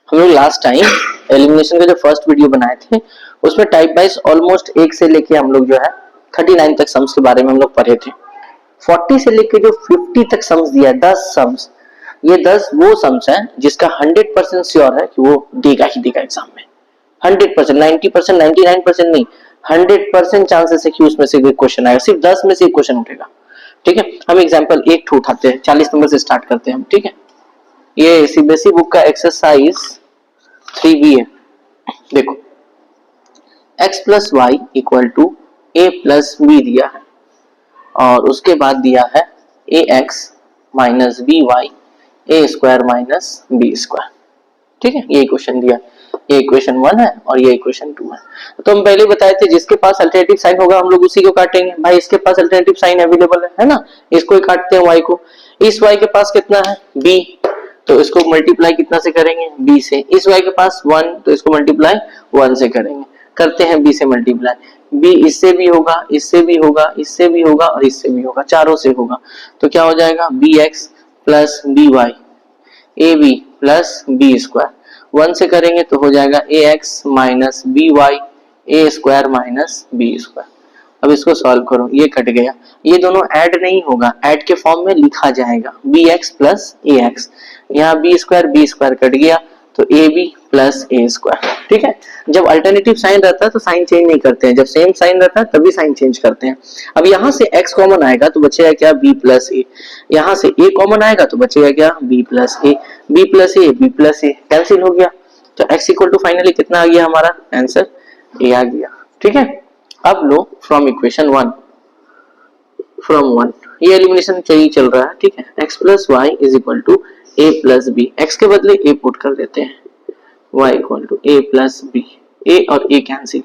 हम लोग last time elimination का जो फर्स्ट वीडियो बनाए थे उसमें टाइप वाइज ऑलमोस्ट 1 से लेके हम लोग जो है 39 तक सम्स के बारे में हम लोग पढ़े थे। 40 से लेके जो 50 तक सम्स दिया, 10 सम्स, ये 10 वो सम्स हैं जिसका 100% श्योर है कि वो देगा ही देगा एग्जाम में। 100%, 90%, 99% नहीं, 100% चांसेस है कि उसमें से एक क्वेश्चन आएगा, सिर्फ 10 में से एक क्वेश्चन उठेगा। ठीक है, हम एग्जांपल एक ठो उठाते हैं, 40 नंबर से स्टार्ट करते हैं हम। ठीक है, ये सीबीएसई बुक का एक्सरसाइज 3B है। देखो, x plus y equal to a plus b दिया है और उसके बाद दिया है a x minus b y a square minus b square. ठीक है, ये इक्वेशन दिया, ये इक्वेशन 1 है और ये इक्वेशन 2 है। तो हम पहले बताए थे जिसके पास अल्टरनेटिव साइन होगा हम लोग उसी को काटेंगे। भाई इसके पास अल्टरनेटिव साइन अवेलेबल है ना, इसको ही काटते हैं y को। इस y के पास कितना है b, तो इसको मल्टीप्लाई कितना से करेंगे b से। इस y के पास 1, तो इसको मल्टीप्लाई 1 से करेंगे। करते हैं b से मल्टीप्लाई, b इससे भी होगा, इससे भी होगा, इससे भी होगा और इससे भी होगा, चारों से होगा। तो क्या हो जाएगा bx plus by ab plus B square. 1 से करेंगे तो हो जाएगा a x minus b y a square minus b square. अब इसको सॉल्व करो, ये कट गया, ये दोनों ऐड नहीं होगा, ऐड के फॉर्म में लिखा जाएगा b x plus a x. यहाँ बी स्क्वायर कट गया तो a b plus a square. ठीक है, जब अल्टरनेटिव साइन रहता है तो साइन चेंज नहीं करते हैं, जब सेम साइन रहता है तभी साइन चेंज करते हैं। अब यहाँ से x कॉमन आएगा तो बचेगा क्या b प्लस ए, यहाँ से a कॉमन आएगा तो बचेगा क्या b प्लस ए, b प्लस ए, b प्लस ए कैंसिल हो गया। तो x इक्वल टू फाइनली कितना आ गया हमारा आंसर a आ गया। ठीक है, अब लो फ्रॉम इक्वेशन 1, फ्रॉम 1 ये एलिमिनेशन चाहिए चल रहा है। ठीक है, x plus y is equal to a plus b, x के बदले a पुट कर देते हैं, y equal to a plus b, a और a cancel,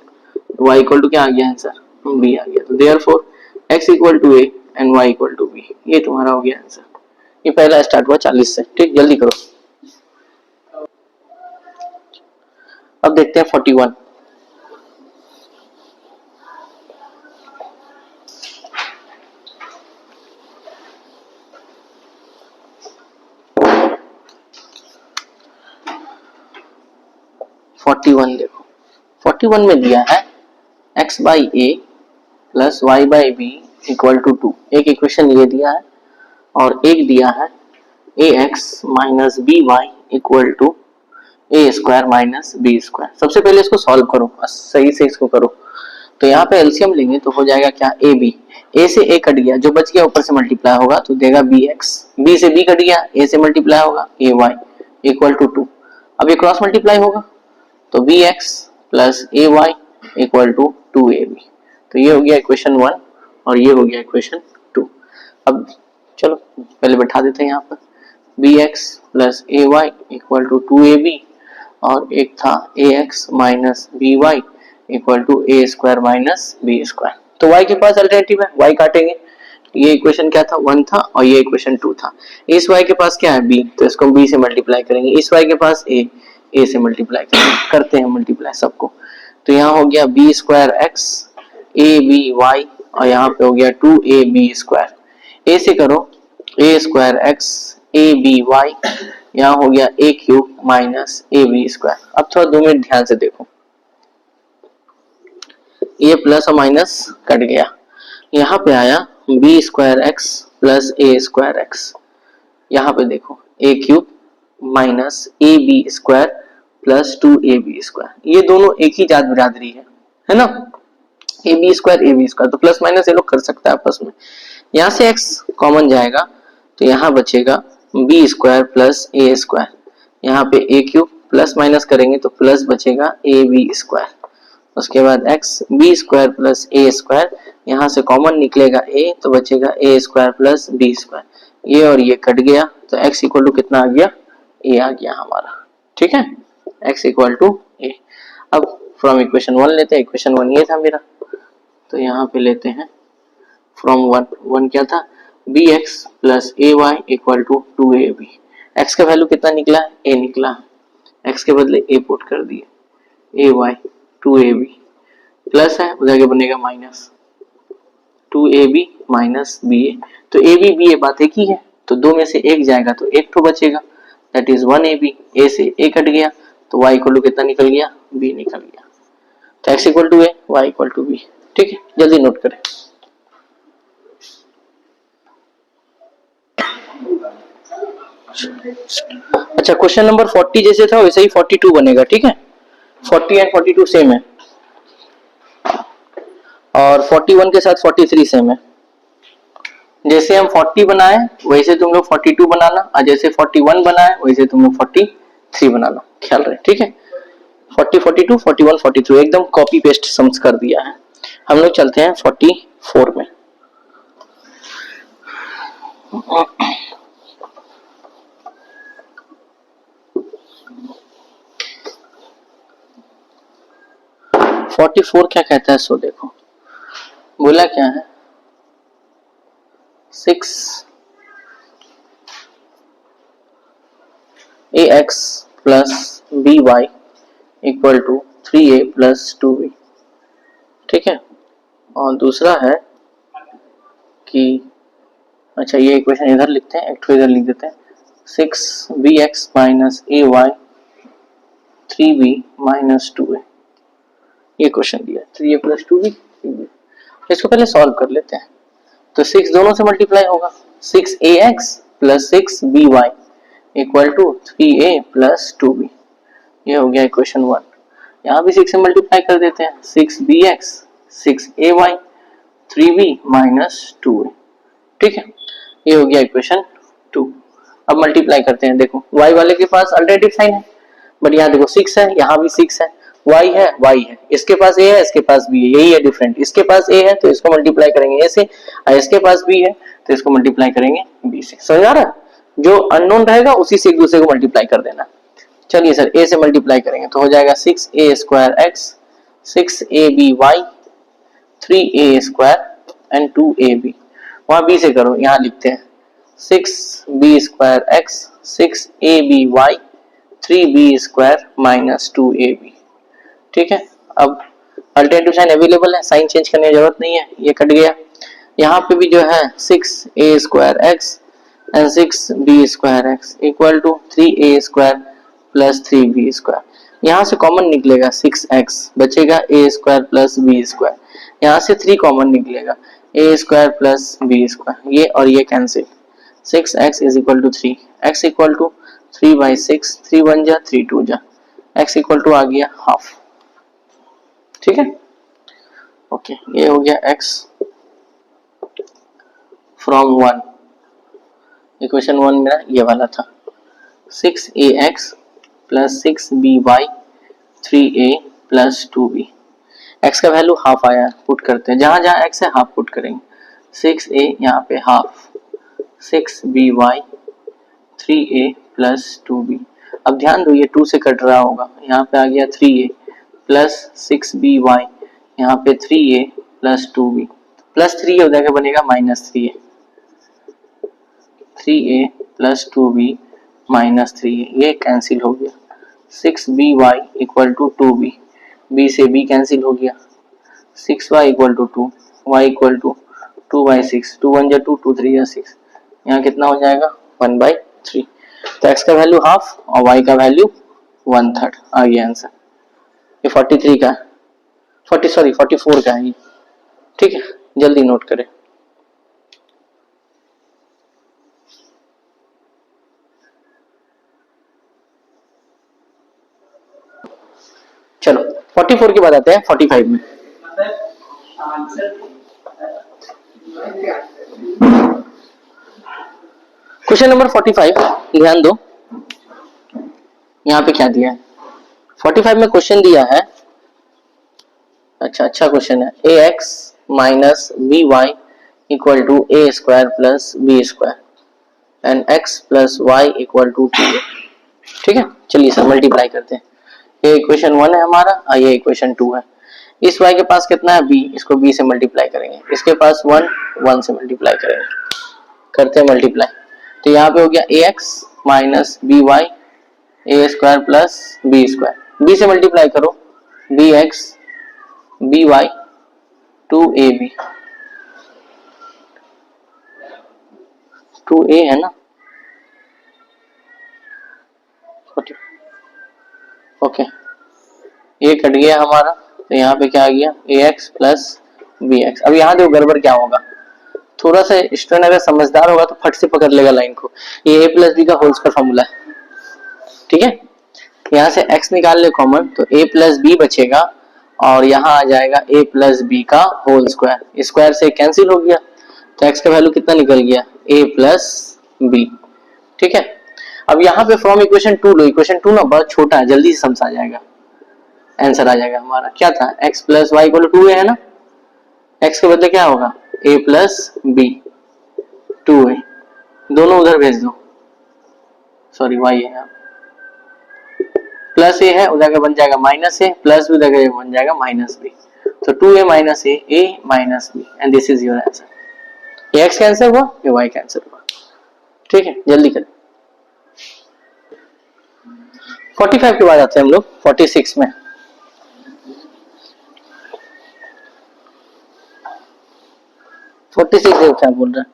y equal to क्या आ गया आंसर b आ गया। तो therefore x equal to a and y equal to b, ये तुम्हारा हो गया आंसर। ये पहला स्टार्ट हुआ 40 से। ठीक, जल्दी करो। अब देखते हैं 41। देखो 41 में दिया है x by a plus y by b equal to 2, एक इक्वेशन ये दिया है और एक दिया है a x minus b y equal to a square minus b square. सबसे पहले इसको सॉल्व करो, सही से इसको करो। तो यहाँ पे एलसीएम लेंगे तो हो जाएगा क्या ए बी, ए से ए कट गया, जो बच गया ऊपर से मल्टीप्लाई होगा तो देगा बी एक्स, बी से बी कट गया, ए से मल्टीप्लाई होगा ए वाई इक्वल टू 2। अब ये क्रॉस मल्टीप्लाई होगा तो b x plus a y equal to 2ab। तो ये हो गया इक्वेशन 1 और ये हो गया इक्वेशन 2। अब चलो पहले बैठा देते हैं यहाँ पर, b x plus a y equal to 2ab और एक था a x minus b y equal to a square minus b square. तो y के पास अल्टरनेटिव है, y काटेंगे। ये इक्वेशन क्या था 1 था और ये इक्वेशन 2 था। इस y के पास क्या है b, तो इसको b से मल्टीप्लाई करेंगे। इस y के पास a से मल्टीप्लाई करेंगे, करते हैं मल्टीप्लाई सबको। तो यहाँ हो गया b square x a b y और यहाँ पे हो गया 2ab स्क्वायर। ए से करो a square x a b y, यहाँ हो गया a cube minus a b square. अब थोड़ा 2 मिनट ध्यान से देखो, ये प्लस और माइनस कट गया, यहाँ पे आया b square x plus a square x. यहाँ पे देखो a cube minus a b square plus 2ab square, ये दोनों एक ही जात बिरादरी है ना, ए बी स्क्वायर, तो प्लस माइनस ये लोग कर सकता है आपस में। यहाँ से x कॉमन जाएगा तो यहाँ बचेगा b square plus a square, यहाँ पे ए क्यूब प्लस माइनस करेंगे तो प्लस बचेगा ए बी स्क्वायर। उसके बाद x b square plus a square, यहाँ से कॉमन निकलेगा a तो बचेगा a square plus B square, ये और ये कट गया तो x इक्वल टू कितना आ गया a आ गया हमारा। ठीक है, x इक्वल टू a। अब फ्रॉम इक्वेशन 1 लेते हैं, इक्वेशन 1 ये था मेरा, तो यहाँ पे लेते हैं फ्रॉम 1 क्या था b x plus a y equal to 2ab। x का वैल्यू कितना निकला है a निकला है, x के बदले a पुट कर दिए, ए वाई 2ab प्लस है उधर के बनेगा माइनस 2ab माइनस ba। तो ab ba बात एक ही है, तो दो में से एक जाएगा तो एक तो बचेगा, दैट इज 1ab, a से a कट गया तो y इक्वल टू कितना निकल गया, b निकल गया। तो x equal to a, y equal to b। ठीक है, जल्दी नोट करें। अच्छा, क्वेश्चन नंबर 40 जैसे था वैसे ही 42 बनेगा। ठीक है, 40 एंड 42 सेम है, और 41 के साथ 43 सेम है। जैसे हम 40 बनाए वैसे तुम लोग 42 बनाना, और जैसे 41 बनाए वैसे तुम लोग 43 बनाना, ख्याल रहे। ठीक है, 40, 42, 41, 42 एकदम कॉपी पेस्ट सम्स कर दिया है। हम लोग चलते हैं 44 में। फोर्टी फोर क्या कहता है, सो देखो बोला क्या है, 6 ax plus b y equal to 3a plus 2b। ठीक है, और दूसरा है कि, अच्छा ये इक्वेशन इधर लिखते हैं, एक इधर लिख देते हैं, 6bx minus a Y 3b minus 2a। ये क्वेश्चन दिया 3a प्लस 2b। इसको पहले सॉल्व कर लेते हैं। तो 6 दोनों से मल्टीप्लाई होगा, 6ax plus 6by equal to 3a plus 2b। ये हो गया इक्वेशन 1। यहाँ भी 6 से मल्टीप्लाई कर देते हैं, 6bx 6ay 3b minus 2a। ठीक है, ये हो गया इक्वेशन 2। अब मल्टीप्लाई करते हैं। देखो y वाले के पास अल्टरनेटिव साइन है, बट यहाँ देखो 6 है, यहाँ भी 6 है, y है y है, इसके पास a है, इसके पास b है, यही है डिफरेंट। इसके पास a है तो इसको मल्टीप्लाई करेंगे a से, और इसके पास b है तो इसको मल्टीप्लाई करेंगे b से। समझ आ रहा है? जो अननोन रहेगा उसी से एक दूसरे को मल्टीप्लाई कर देना। चलिए सर, a से मल्टीप्लाई करेंगे तो हो जाएगा 6a square x 6ab y 3a square and 2ab। वहां b से करो, यहाँ लिखते हैं 6b square x 6ab y 3b square minus 2ab। ठीक है, अब अल्टरनेटिव साइन अवेलेबल है, साइन चेंज करने की जरूरत नहीं है, ये कट गया। यहाँ पे भी जो है 6a square x and 6b square x equal to 3a square plus 3b square. यहाँ से कॉमन निकलेगा 6x, बचेगा a square plus b square. यहाँ से 3 कॉमन निकलेगा, a square plus b square, ये और ये cancel. 6x is equal to 3, x equal to 3/6, 3 1 जा 3 2 जा, x इक्वल टू आ गया हाफ। ठीक है, ओके, ये हो गया x फ्रॉम 1। इक्वेशन 1 मेरा ये वाला था, 6ax plus 6by 3a plus 2b। x का वैल्यू हाफ आया, पुट करते हैं, जहां जहां x है हाफ पुट करेंगे। 6a यहाँ पे half, 6by 3a plus 2b। अब ध्यान दो ये 2 से कट रहा होगा, यहाँ पे आ गया 3a प्लस 6by, यहाँ पे 3a प्लस 2b, प्लस 3 हो जाएगा, बनेगा minus 3a, 3a plus 2b minus 3a, ये कैंसिल हो गया। 6by equal to 2b, b से b कैंसिल हो गया, 6y equal to 2, y equal to 2/6, 2 1 जा 2, 2 3 जा 6, यहाँ कितना हो जाएगा 1/3। तो x का वैल्यू हाफ और y का वैल्यू 1/3 आ गया आंसर। ये 43 का, 44 का है ये। ठीक है, जल्दी नोट करें। चलो 44 के बाद आते हैं 45 में। क्वेश्चन नंबर 45, ध्यान दो यहाँ पे क्या दिया है। 45 में क्वेश्चन दिया है, अच्छा क्वेश्चन है, ax minus by equal to a square plus b square and x plus y equal to 2a। ठीक है, चलिए सर मल्टीप्लाई करते हैं। ये इक्वेशन 1 है हमारा और ये इक्वेशन 2 है। इस y के पास कितना है b, इसको b से मल्टीप्लाई करेंगे, इसके पास 1 से मल्टीप्लाई करेंगे, करते हैं मल्टीप्लाई। तो यहाँ पे हो गया ax minus by a square plus b square, b से मल्टीप्लाई करो, bx by 2ab, 2a है ना, ओके, ये कट गया हमारा, तो यहाँ पे क्या आ गया ax प्लस bx। अब यहाँ देखो गड़बड़ क्या होगा, थोड़ा सा स्टूडेंट अगर समझदार होगा तो फट से पकड़ लेगा लाइन को, ये a प्लस बी का होल स्क्वायर फॉर्मूला है, ठीक है। यहाँ से x निकाल ले कॉमन, तो a प्लस बी बचेगा और यहाँ आ जाएगा a प्लस बी का होल स्क्वायर, स्क्वायर से कैंसिल हो गया, तो x का वैल्यू कितना निकल गया a प्लस बी, ठीक है। अब यहाँ पे फ्रॉम इक्वेशन 2 लो, इक्वेशन 2 ना बहुत छोटा है, जल्दी से समझ आ जाएगा, आंसर आ जाएगा हमारा। क्या था x plus y equal to 2 है ना, x के बदले क्या होगा a प्लस बी, 2a, दोनों उधर भेज दो, सॉरी y है यहाँ, प्लस ए है उधर का बन जाएगा माइनस ए, प्लस बी उधर का बन जाएगा माइनस बी, तो 2a minus a minus b, and this is your answer. ये x का आंसर हुआ, ये y का आंसर हुआ, ठीक है। जल्दी करें, 45 के बाद आते हैं हम लोग 46 में। क्या बोल रहा है,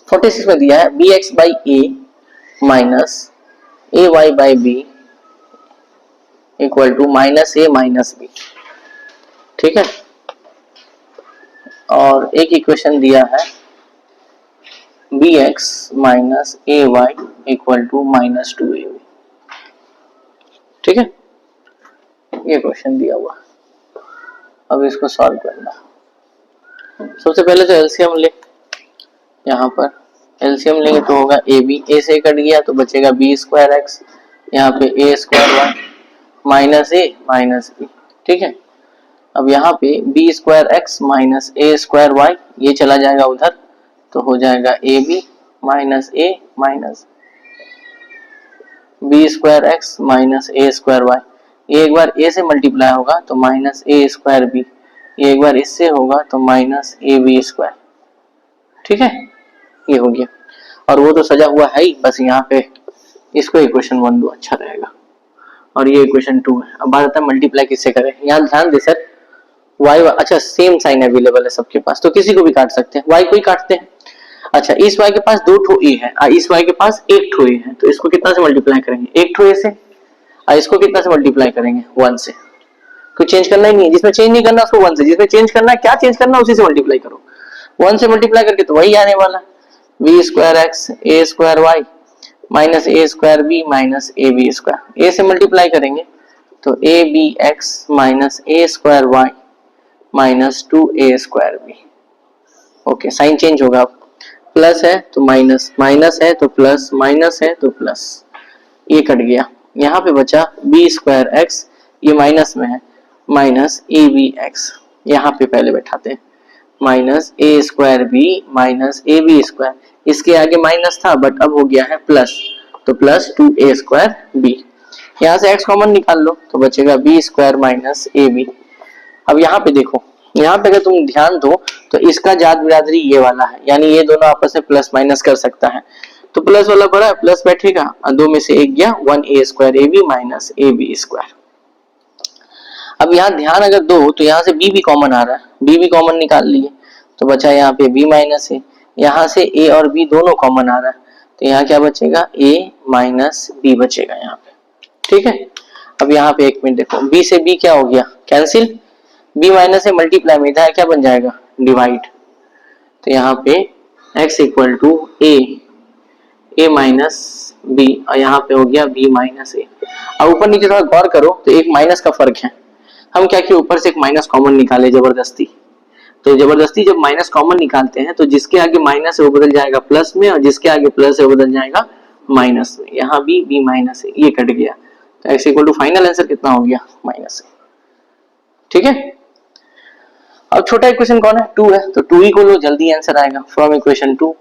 46 में दिया है b x by a minus a y by b equal to minus a minus b, ठीक है। और एक इक्वेशन दिया है b x minus a y equal to minus 2ab, ठीक है। ये क्वेश्चन दिया हुआ, अब इसको सॉल्व करना। सबसे पहले तो एलसीएम ले, यहाँ पर एलसीएम लेंगे तो होगा ए बी, ए से कट गया तो बचेगा बी स्क्वायर एक्स, यहाँ पे a square y minus a minus b, ठीक है। अब यहाँ पे b square x minus a square y, ये चला जाएगा उधर, तो हो जाएगा a b minus a minus b square x minus a square y, ये एक बार ए से मल्टीप्लाई होगा तो माइनस ए स्क्वायर बी, ये एक बार इससे होगा तो माइनस ए बी स्क्वायर, ठीक है। ये हो गया, और वो तो सजा हुआ है ही, बस यहाँ पे इसको इक्वेशन 1 दो, अच्छा रहेगा। और ये इक्वेशन 2 है। अब बात आता है मल्टीप्लाई किससे करें, यहाँ ध्यान दे सर, y अच्छा सेम साइन अवेलेबल है सबके पास, तो किसी को भी काट सकते हैं, y को ही काटते हैं। अच्छा इस y के पास 2 ठो a है, इस y के पास 1 ठो a है, तो इसको कितना से मल्टीप्लाई करेंगे, 1 ठो a से, इसको कितना से मल्टीप्लाई करेंगे 1 से, कुछ चेंज करना ही नहीं है, जिसमें चेंज नहीं करना उसको 1 से, जिसमें चेंज करना है, क्या चेंज करना उसी से मल्टीप्लाई करो, 1 से मल्टीप्लाई करके तो वही आने वाला, b square x a square y minus a square b minus a b square, a से मल्टीप्लाई करेंगे तो a b x minus a square y minus 2a square b, okay. Sign change होगा, plus है तो minus, minus है तो plus, minus है तो प्लस, ये कट गया, यहाँ पे बचा बी स्क्वायर एक्स, ये माइनस में है, माइनस ए बी एक्स, यहाँ पे पहले बैठाते हैं, minus a square b minus a b square, इसके आगे माइनस था बट अब हो गया है प्लस, तो प्लस 2a स्क्वायर बी, यहाँ से x कॉमन निकाल लो तो बचेगा b square minus a b. अब यहाँ पे देखो, यहाँ पे अगर तुम ध्यान दो तो इसका जात बिरादरी ये वाला है, यानी ये दोनों आपस में प्लस माइनस कर सकता है, तो प्लस वाला बड़ा प्लस बैठेगा, दो में से एक गया, 1a square a b minus a b square. अब यहाँ ध्यान अगर दो तो यहाँ से b भी कॉमन आ रहा है, b भी कॉमन निकाल लिए तो बचा यहाँ पे b माइनस ए, यहाँ से a और b दोनों कॉमन आ रहा है, तो यहाँ क्या बचेगा a माइनस b बचेगा यहाँ पे, ठीक है। अब यहाँ पे एक मिनट देखो, b से b क्या हो गया कैंसिल, b माइनस से मल्टीप्लाई में इधर क्या बन जाएगा डिवाइड, तो यहाँ पे x equal to a minus b, और यहाँ पे हो गया b माइनस a। अब ऊपर नीचे थोड़ा गौर करो तो एक माइनस का फर्क है, हम क्या किए ऊपर से एक माइनस कॉमन निकाले जबरदस्ती, तो जबरदस्ती जब माइनस कॉमन निकालते हैं तो जिसके आगे माइनस है वो बदल जाएगा प्लस में, और जिसके आगे प्लस है वो बदल जाएगा माइनस में, यहाँ भी b माइनस है, ये कट गया, तो x equal to final answer कितना हो गया माइनस है, ठीक है। अब छोटा इक्वेशन कौन है 2 है, तो 2 ही को लो जल्दी आंसर आएगा, फ्रॉम इक्वेशन 2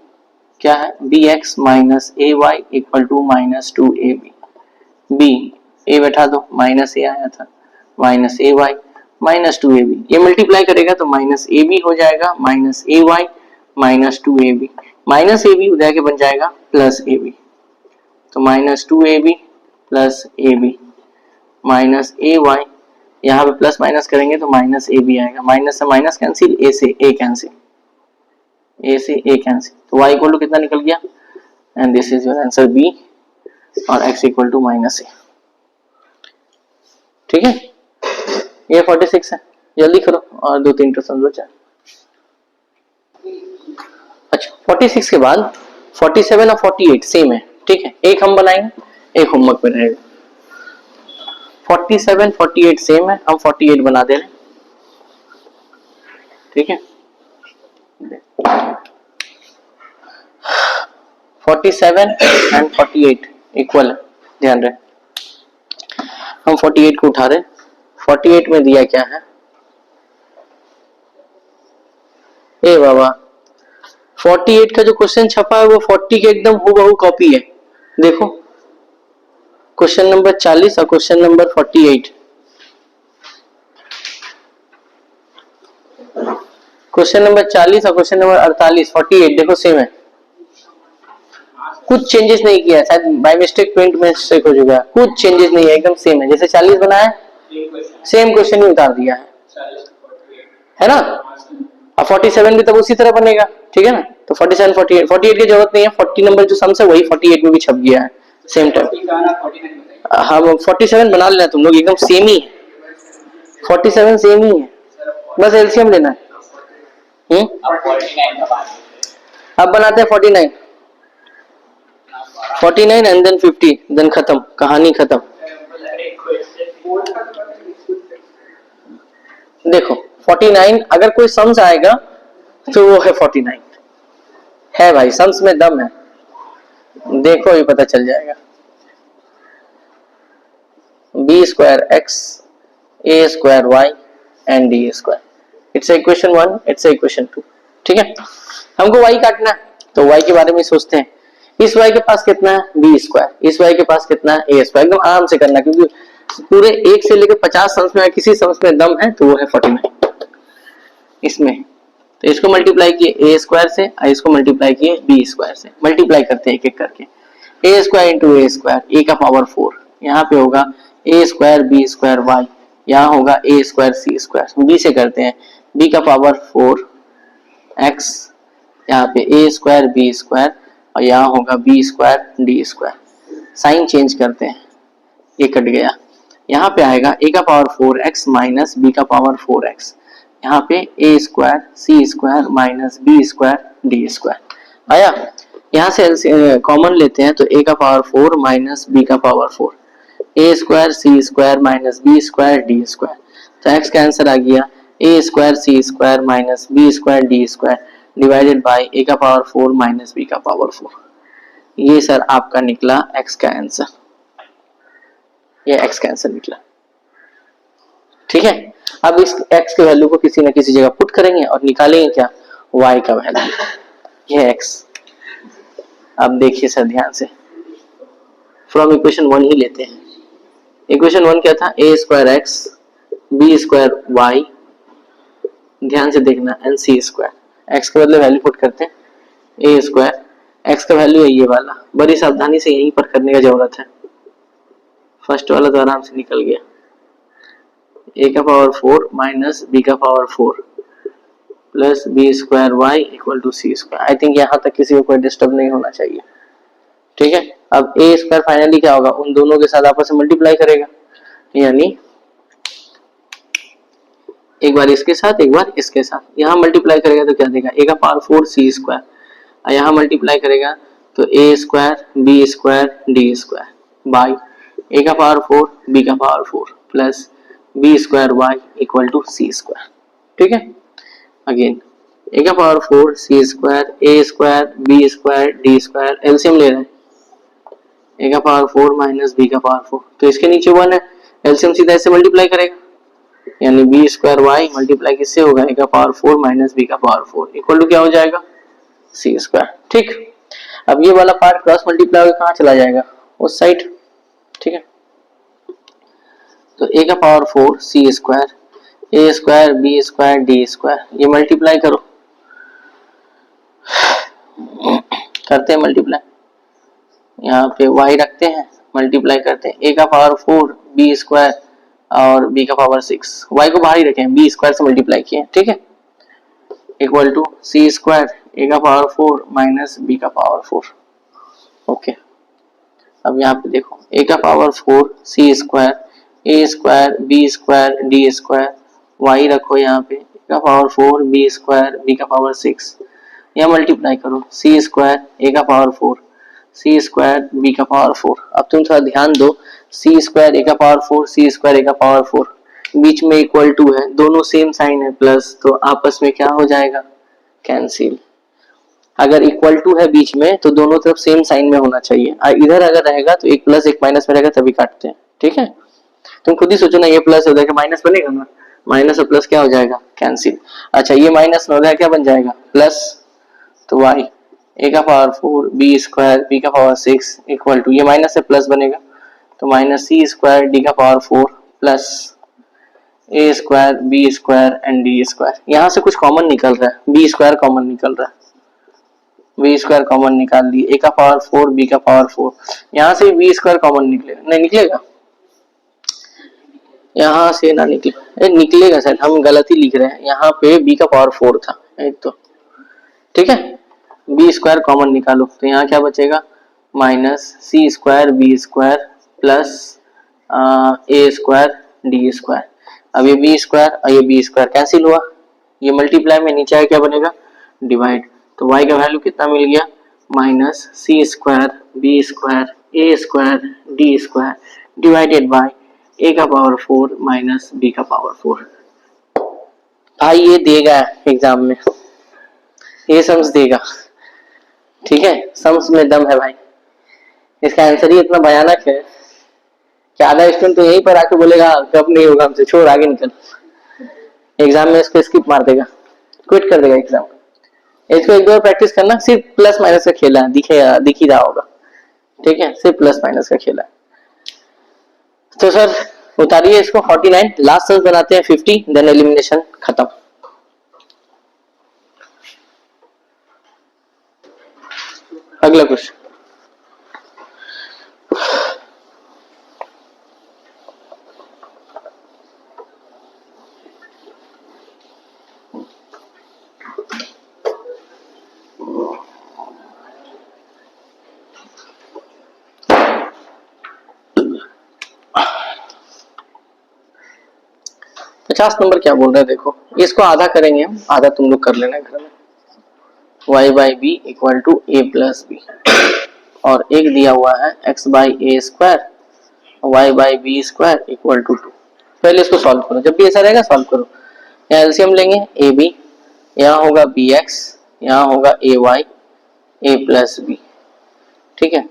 क्या है bx minus a y equal to minus 2ab, b a बैठा दो, माइनस a आया था, minus a y minus 2ab, ये मल्टीप्लाई करेगा तो माइनस ए बी हो जाएगा, minus a y minus 2ab, minus a b उधर के बन जाएगा प्लस ए बी, तो minus 2ab plus a b minus a y, यहाँ पे प्लस माइनस करेंगे तो माइनस ए बी आएगा, माइनस से माइनस कैंसिल, ए से ए कैंसिल, ए से ए कैंसिल, तो y इक्वल टू कितना निकल गया, and this is your answer b, और x equal to minus a. ठीक है, ये 46 है, जल्दी करो और 2-3 क्वेश्चन बचा। अच्छा 46 के बाद 47 और 48 सेम है, ठीक है, एक हम बनाएंगे, एक होमवर्क में रहेगा। 47 48 सेम है, हम 48 बना दे रहे हैं, ठीक है। 47 एंड 48 इक्वल है, ध्यान रहे, हम 48 को उठा रहे हैं। 48 में दिया क्या है, ए बाबा 48 का जो क्वेश्चन छपा है वो 40 के एकदम हूबहू कॉपी है। देखो क्वेश्चन नंबर 40 और क्वेश्चन नंबर 48, क्वेश्चन नंबर 40 और क्वेश्चन नंबर 48 48 देखो सेम है, कुछ चेंजेस नहीं किया है, शायद बाय मिस्टेक प्रिंट में मिस्टेक हो चुका है, कुछ चेंजेस नहीं है, एकदम सेम है, जैसे 40 बनाया सेम क्वेश्चन ही उतार दिया है ना। अब 47 भी तब उसी तरह बनेगा, ठीक है ना। तो 47 48 की जरूरत नहीं है, 40 नंबर जो सम्स है वही 48 में भी छप गया है सेम टाइम। हम 47 बना लेना तुम लोग, एकदम सेम ही है, 47 सेम ही है, बस एलसीएम लेना है। अब बनाते हैं 49 एंड देन 50, देन खत्म, कहानी खत्म। देखो 49 अगर कोई सम्स आएगा तो वो है 49 है भाई, सम्स में दम है, देखो ये पता चल जाएगा। B square x a square y and d square, it's equation 1, it's equation 2, ठीक है। हमको y काटना है तो y के बारे में सोचते हैं, इस y के पास कितना है बी स्क्वायर, इस y के पास कितना है ए स्क्वायर, एकदम आराम से करना, क्योंकि पूरे 1 से लेकर 50 सम्स में किसी सम्स में दम है तो वो है 49 इसमें। तो इसको मल्टीप्लाई किए ए स्क्वायर से और इसको मल्टीप्लाई किए बी स्क्वायर से, मल्टीप्लाई करते हैं एक एक करके, ए square into A square, a का पावर 4, यहाँ पे होगा ए स्क्वायर बी स्क्वायर वाई, यहाँ होगा ए स्क्वायर सी स्क्वायर, बी से करते हैं, बी का पावर 4 एक्स, यहाँ पे ए स्क्वायर बी स्क्वायर, और यहाँ होगा b square D square, sign change करते हैं, ये कट गया, यहाँ पे आएगा ए का पावर 4x माइनस बी का पावर 4x, यहाँ पे a square c square minus b square D square आया। यहाँ से कॉमन लेते हैं तो ए का पावर 4 माइनस बी का power 4, a square c square minus b square D square, तो एक्स का आंसर आ गया a square c square minus b square D square divided by a का पावर 4 माइनस बी का power 4। ये sir आपका निकला एक्स का आंसर, ये एक्स का आंसर निकला, ठीक है। अब इस x के वैल्यू को किसी न किसी जगह पुट करेंगे और निकालेंगे क्या, y का वैल्यू, ये x। अब देखिए सर ध्यान से, फ्रॉम इक्वेशन 1 ही लेते हैं। इक्वेशन 1 क्या था, a square x b square y, ध्यान से देखना, एंड c स्क्वायर, x के बदले वैल्यू पुट करते हैं a स्क्वायर, x का वैल्यू है ये वाला, बड़ी सावधानी से यहीं पर करने का जरूरत है, फर्स्ट वाला तो आराम से निकल गया, a का पावर 4 माइनस b का power 4 plus B square Y equal to C square. I think यहाँ तक किसी को कोई डिस्टर्ब नहीं होना चाहिए, ठीक है। अब a स्क्वायर फाइनली क्या होगा, उन दोनों के साथ आपस में मल्टीप्लाई करेगा, यानी एक बार इसके साथ एक बार इसके साथ, यहाँ मल्टीप्लाई करेगा तो क्या देगा, a का पावर 4 सी स्क्वायर, और यहाँ मल्टीप्लाई करेगा तो a square B square D square by a का पावर 4 b का power 4 plus B square Y equal to C square, ठीक है। अगेन a का पावर 4 सी स्क्वायर ए square B square D square, LCM ले रहे हैं, a का पावर 4 माइनस b का पावर 4, तो इसके नीचे 1 है, एलसीएम सीधा इससे मल्टीप्लाई करेगा, यानी बी स्क्वायर वाई मल्टीप्लाई किससे होगा, a का पावर 4 माइनस b का पावर 4 इक्वल टू क्या हो जाएगा, सी स्क्वायर, ठीक। अब ये वाला पार्ट क्रॉस मल्टीप्लाई होकर कहाँ चला जाएगा, उस साइड, ठीक है। तो a का पावर 4 सी स्क्वायर ए square B square D square, ये मल्टीप्लाई करो, करते हैं मल्टीप्लाई, यहाँ पे y रखते हैं, मल्टीप्लाई करते हैं, a का पावर 4 बी स्क्वायर और b का पावर 6, y को बाहर ही रखें, बी स्क्वायर से मल्टीप्लाई किए, ठीक है, equal to C square a का पावर 4 माइनस बी का पावर 4। ओके, अब यहाँ पे देखो ए का पावर 4 सी स्क्वायर ए square B square D square, y रखो यहाँ पे, ए का पावर 4 बी स्क्वायर बी का पावर 6, यहाँ मल्टीप्लाई करो सी स्क्वायर ए का पावर 4 सी स्क्वायर बी का पावर 4। अब तुम थोड़ा ध्यान दो, सी स्क्वायर ए का पावर 4 सी स्क्वायर ए का पावर 4 बीच में इक्वल टू है, दोनों सेम साइन है प्लस, तो आपस में क्या हो जाएगा, कैंसिल। अगर इक्वल टू है बीच में तो दोनों तरफ सेम साइन में होना चाहिए, इधर अगर रहेगा तो एक प्लस एक माइनस में रहेगा तभी काटते हैं, ठीक है। तुम खुद ही सोचो ना, ये प्लस हो जाएगा माइनस बनेगा ना, माइनस और प्लस क्या हो जाएगा, कैंसिल। अच्छा ये माइनस में हो जाएगा क्या बन जाएगा, प्लस, तो वाई ए का पावर 4 बी स्क्वायर बी का पावर 6 इक्वल टू, ये माइनस से प्लस बनेगा तो माइनस सी स्क्वायर डी का power 4 plus a square B square and d square. यहाँ से कुछ कॉमन निकल रहा है, बी स्क्वायर कॉमन निकल रहा है, बी स्क्वायर कॉमन निकाल लिए, ए का पावर 4 बी का पावर 4, यहाँ से बी स्क्वायर कॉमन निकलेगा, नहीं निकलेगा, यहाँ से ना निकले, निकलेगा सर, हम गलत ही लिख रहे हैं, यहाँ पे बी का पावर 4 था एक तो, ठीक है। बी स्क्वायर कॉमन निकालो तो यहाँ क्या बचेगा, minus c square B square plus a square D square. अब ये बी स्क्वायर और ये बी स्क्वायर कैंसिल हुआ, ये मल्टीप्लाई में नीचे आया क्या बनेगा, डिवाइड, तो y का वैल्यू कितना मिल गया, minus c square B square A square D square divided by a का पावर 4 माइनस बी का पावर 4। भाई ये देगा एग्जाम में, ये सम्स देगा, ठीक है, सम्स में दम है भाई, इसका आंसर ही इतना भयानक है कि आधा स्टूडेंट तो यहीं पर आके बोलेगा कब नहीं होगा हमसे, छोड़ आगे निकल, एग्जाम में इसको स्किप मार देगा, क्विट कर देगा एग्जाम। इसको एक बार प्रैक्टिस करना, सिर्फ प्लस माइनस का खेला है, दिख ही रहा होगा, ठीक है, सिर्फ प्लस माइनस का खेला है। तो सर उतारिए इसको 49, लास्ट सर्च बनाते हैं 50, देन एलिमिनेशन खत्म। अगला क्वेश्चन, पचास नंबर क्या बोल रहे हैं देखो, इसको आधा करेंगे हम, आधा तुम लोग कर लेना घर में, y by b equal to a plus b, और एक दिया हुआ है x by a square y by b square equal to 2। पहले इसको सॉल्व करो, जब भी ऐसा रहेगा सॉल्व करो। यहाँ एलसीएम लेंगे ए बी, यहाँ होगा बी एक्स, यहाँ होगा a y a plus b, ठीक है,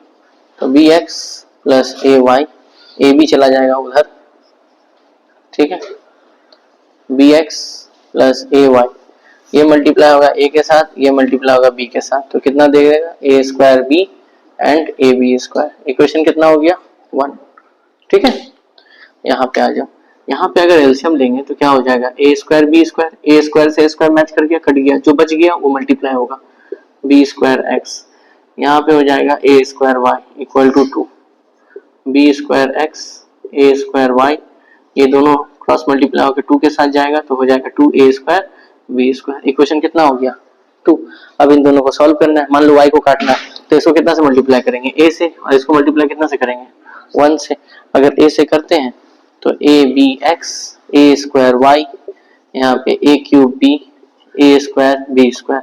तो b x plus a y, a b चला जाएगा उधर, ठीक है, b x plus a y, ये मल्टीप्लाई होगा ए के साथ, ये मल्टीप्लाई होगा बी के साथ, तो कितना दे देगा, a square b and a b square, equation कितना हो गया 1, ठीक है। यहाँ पे आ जाओ, यहाँ पे अगर एलसीएम लेंगे तो क्या हो जाएगा, a square B square, A square से स्क्वायर मैच कर गया, कट गया, जो बच गया वो मल्टीप्लाई होगा बी स्क्वायर एक्स, यहाँ पे हो जाएगा a square Y equal to 2, b square x a square y, ये दोनों क्रॉस मल्टीप्लाई होकर 2 के साथ जाएगा तो हो जाएगा 2a square B square, equation कितना हो गया 2। अब इन दोनों को सॉल्व करना है, मान लो y को काटना है तो इसको कितना से मल्टीप्लाई करेंगे, a से, और इसको मल्टीप्लाई कितना से करेंगे 1 से। अगर a से करते हैं तो a b x a square y, यहाँ पे a cube b a square B square,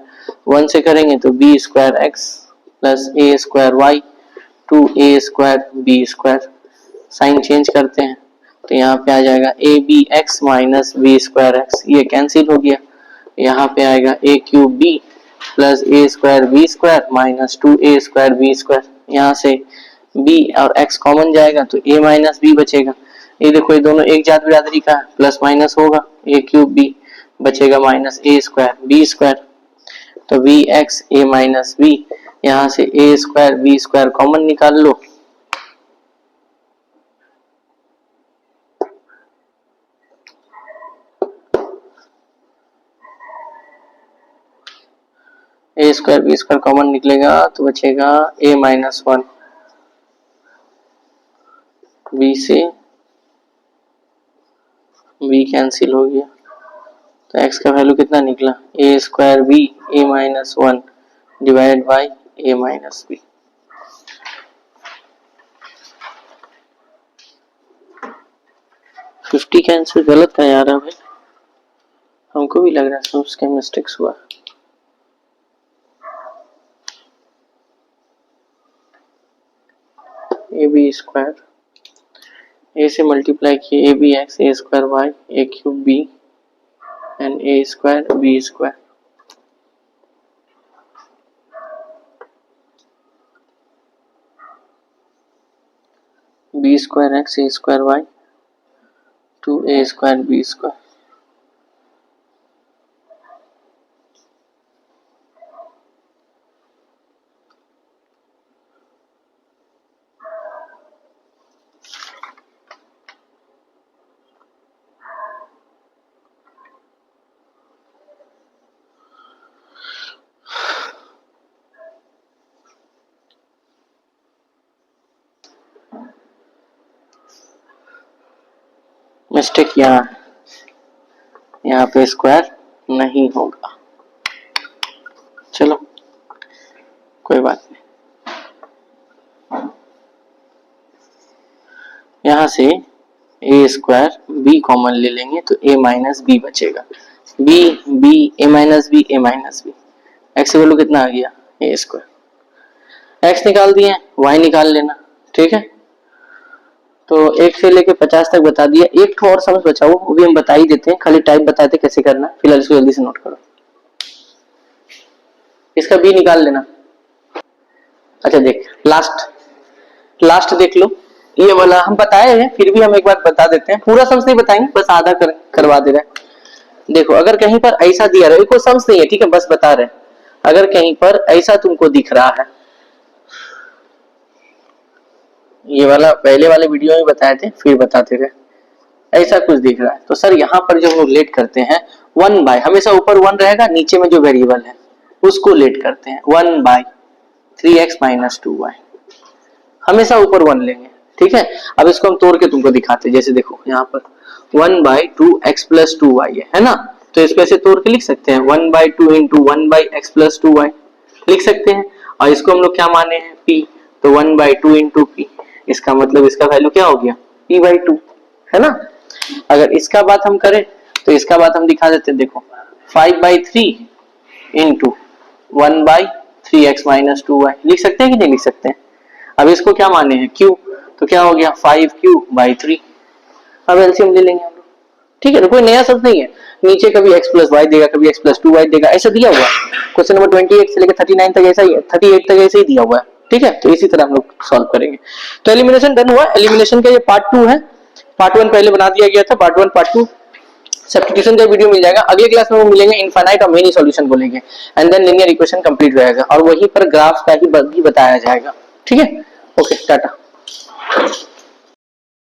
1 से करेंगे तो b square x plus a square y 2a square B square, sign change करते हैं तो यहाँ पे आ जाएगा a b x minus b square x, ये कैंसिल हो गया, यहाँ पे आएगा a cube b plus a square B square minus 2a square B square, यहाँ से b और x कॉमन जाएगा तो a माइनस बी बचेगा, ये देखो ये दोनों एक जात बिरादरी का है, प्लस माइनस होगा, ए क्यूब बी बचेगा minus a square B square, तो b x a minus b, यहाँ से a square B square common निकाल लो, a square B square common निकलेगा तो बचेगा ए माइनस 1, बी से बी कैंसिल हो गया तो x का वैल्यू कितना निकला, a square b a minus 1 divide by a minus b. Fifty का आंसर गलत है यार, भाई हमको भी लग रहा है उसके मिस्टेक्स हुआ। ए बी स्क्वायर, ए से मल्टीप्लाई किए a b x a square y a cube b and a square B square. B square x a square y two a square B square. Mistake यहाँ पे square नहीं होगा, चलो कोई बात नहीं। यहाँ से ए स्क्वायर बी कॉमन ले लेंगे तो ए माइनस बी बचेगा, B B a minus B a minus B. X value कितना आ गया, ए स्क्वायर। एक्स निकाल दिए, वाई निकाल लेना, ठीक है। तो 1 से लेके 50 तक बता दिया। एक और समझ बचा वो भी हम बता ही देते हैं, खाली टाइप बताते कैसे करना। फिलहाल इसको जल्दी से नोट करो। इसका बी निकाल लेना। अच्छा देख, लास्ट देख लो, ये वाला हम बताए हैं, फिर भी हम एक बार बता देते हैं। पूरा सम्स नहीं बताएंगे, बस आधा करवा दे रहे हैं। देखो अगर कहीं पर ऐसा दिया रहा है, कोई सम्स नहीं है, ठीक है, बस बता रहे हैं। अगर कहीं पर ऐसा तुमको दिख रहा है, ये वाला पहले वाले वीडियो में बताए थे, फिर बताते रहे, ऐसा कुछ दिख रहा है तो सर यहाँ पर जो हम लोग लेट करते हैं 1 बाय, हमेशा ऊपर 1 रहेगा, नीचे में जो वेरिएबल है उसको लेट करते हैं 1 बाय 3x माइनस 2y, हमेशा ऊपर 1 लेंगे, ठीक है। अब इसको हम तोड़ के तुमको दिखाते हैं। जैसे देखो यहाँ पर 1 बाय 2x प्लस 2y है ना, तो इसको ऐसे तोड़ के लिख सकते हैं 1 by 2 into 1 by x plus 2y लिख सकते हैं। और इसको हम लोग क्या माने हैं, p, तो 1 बाय 2 इंटू p, इसका मतलब इसका वैल्यू क्या हो गया, p बाई 2, है ना। अगर इसका बात हम करें तो इसका बात हम दिखा देते हैं। देखो 5 by 3 into 1 by 3x minus 2y लिख सकते हैं कि नहीं लिख सकते हैं। अब इसको क्या माने हैं, q, तो क्या हो गया 5q बाई 3। अब एलसीएम ले लेंगे हम लोग, ठीक है। तो कोई नया शब्द नहीं है, नीचे कभी x प्लस वाई देगा, कभी x प्लस 2y देगा, ऐसा दिया हुआ है। क्वेश्चन नंबर 28 से लेकर 39 तक ऐसा ही है, 38 तक ऐसे ही दिया हुआ है, ठीक है। तो इसी तरह हम लोग सॉल्व करेंगे। तो एलिमिनेशन डन हुआ। एलिमिनेशन का ये पार्ट 2 है, पार्ट 1 पहले बना दिया गया था, पार्ट 1 पार्ट 2 सब्स्टिट्यूशन का वीडियो मिल जाएगा। अगले क्लास में वो मिलेंगे इनफाइनाइट और मेनी सॉल्यूशन को लेंगे, and then linear equation complete रहेगा और वहीं पर ग्राफ का ही बताया जाएगा, ठीक है। ओके टाटा।